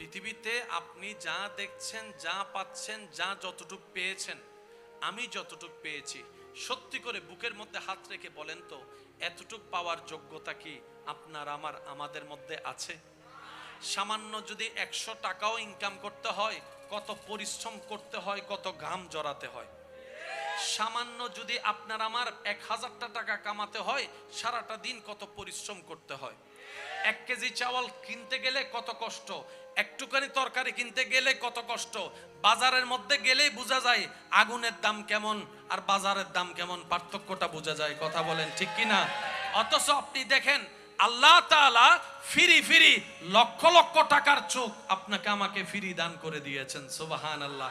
পৃথিবীতে আপনি যা দেখছেন, যা পাচ্ছেন, যা যতটুকু পেয়েছেন, আমি যতটুকু পেয়েছি, সত্যি করে বুকের মধ্যে হাত রেখে বলেন তো, এতটুকু পাওয়ার যোগ্যতা কি আপনার আমাদের মধ্যে আছে? সামান্য যদি 100 টাকাও ইনকাম করতে হয়, কত পরিশ্রম করতে হয়, কত ঘাম জড়াতে হয়। সামান্য যদি আপনার আমার 1000টা টাকা কামাতে হয়, সারাটা দিন কত পরিশ্রম করতে হয়। 1 কেজি চাউল কিনতে গেলে কত কষ্ট, একটুখানি তরকারি কিনতে গেলে কত কষ্ট। বাজারের মধ্যে গেলেই বোঝা যায় আগুনের দাম কেমন আর বাজারের দাম কেমন, পার্থক্যটা বোঝা যায়। কথা বলেন ঠিক কিনা? অথচ আপনি দেখেন আল্লাহ তাআলা ফিরি লক্ষ লক্ষ টাকার চোখ আপনাকে আমাকে ফিরি দান করে দিয়েছেন। সুবহানাল্লাহ।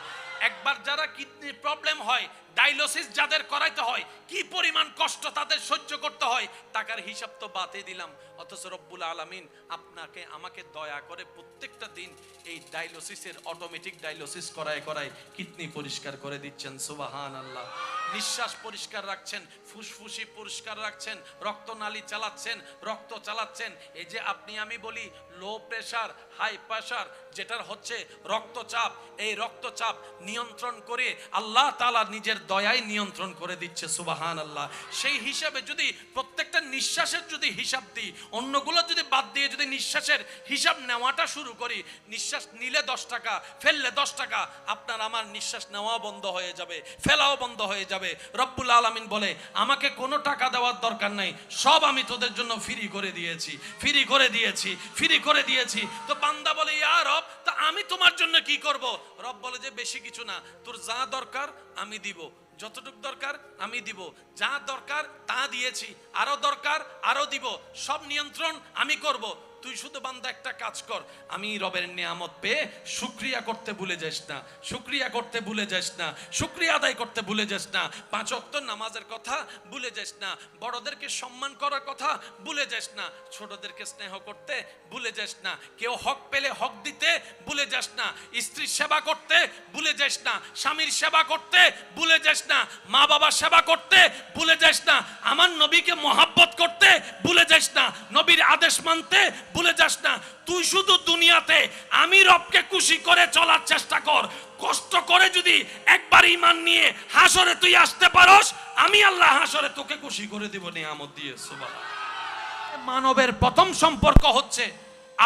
একবার যারা কিডনির প্রবলেম হয়, ডায়ালিসিস যাদের করাইতে হয়, কি পরিমাণ কষ্ট তাদের সহ্য করতে হয়, টাকার হিসাব তো বাদই দিলাম। অথচ রব্বুল আলামিন আপনাকে আমাকে দয়া করে প্রত্যেকটা দিন এই ডায়ালিসিসের অটোমেটিক ডায়ালিসিস করায় কিডনি পরিষ্কার করে দিচ্ছেন। সুবহানাল্লাহ। নিঃশ্বাস পরিষ্কার রাখছেন, ফুসফুসি পরিষ্কার রাখছেন, রক্তনালী চালাচ্ছেন, রক্ত চালাচ্ছেন। এই যে আপনি আমি বলি লো প্রেসার, হাই প্রেসার, যেটার হচ্ছে রক্তচাপ, এই রক্তচাপ নিয়ন্ত্রণ করে আল্লাহ তাআলা নিজের দয়ায় নিয়ন্ত্রণ করে দিচ্ছে। সুবহানাল্লাহ। সেই হিসাবে যদি প্রত্যেকটা নিঃশ্বাসের যদি হিসাব দিই, অন্যগুলো যদি বাদ দিয়ে যদি নিঃশ্বাসের হিসাব নেওয়াটা শুরু করি, নিঃশ্বাস নিলে 10 টাকা, ফেললে 10 টাকা, আপনার আমার নিঃশ্বাস নেওয়া বন্ধ হয়ে যাবে, ফেলাও বন্ধ হয়ে যাবে। রব্বুল আলামিন বলে আমাকে কোনো টাকা দেওয়ার দরকার নাই, সব আমি তোদের জন্য ফ্রি করে দিয়েছি, ফ্রি করে দিয়েছি, ফ্রি করে দিয়েছি। তো বান্দা বলে ইয়া রব, তা আমি তোমার জন্য কি করব? রব বলে যে বেশি কিছু না, তোর যা দরকার আমি দিব, যতটুক দরকার আমি দিব, যা দরকার তা দিয়েছি, আরো দরকার আরো দিব, সব নিয়ন্ত্রণ আমি করব। তুই শুধু বান্দা একটা কাজ কর, আমি রবের নিয়ামত পেয়ে শুকরিয়া করতে ভুলে যাস না, শুকরিয়া করতে ভুলে যাস না, শুকরিয়া আদায় করতে ভুলে যাস না, 5 ওয়াক্ত নামাজের কথা ভুলে যাস না, বড়দেরকে সম্মান করার কথা ভুলে যাস না, ছোটদেরকে স্নেহ করতে ভুলে যাস না, কেউ হক পেলে হক দিতে ভুলে যাস না, স্ত্রীর সেবা করতে ভুলে যাস না, স্বামীর সেবা করতে ভুলে যাস না, মা বাবার সেবা করতে ভুলে যাস না, আমার নবীকে মহাব্বত করতে ভুলে যাস না, নবীর আদেশ মানতে ভুলে যাস না। তুই শুধু দুনিয়াতে আমি রবকে খুশি করে চলার চেষ্টা কর। কষ্ট করে যদি একবার ঈমান নিয়ে হাসরে তুই আসতে পারোস, আমি আল্লাহ হাসরে তোকে খুশি করে দেব নিয়ামত দিয়ে। সুবহানাল্লাহ। মানবের প্রথম সম্পর্ক হচ্ছে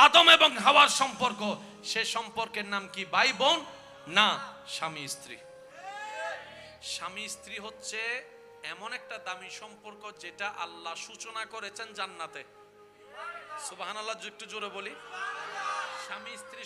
আদম এবং হাওয়ার সম্পর্ক। সে সম্পর্কের নাম কি? ভাই বোন না, স্বামী স্ত্রী। স্বামী স্ত্রী হচ্ছে এমন একটা দামি সম্পর্ক যেটা আল্লাহ সূচনা করেছেন জান্নাতে। সুবহানাল্লাহ। একটু জোরে বলি। স্বামী স্ত্রী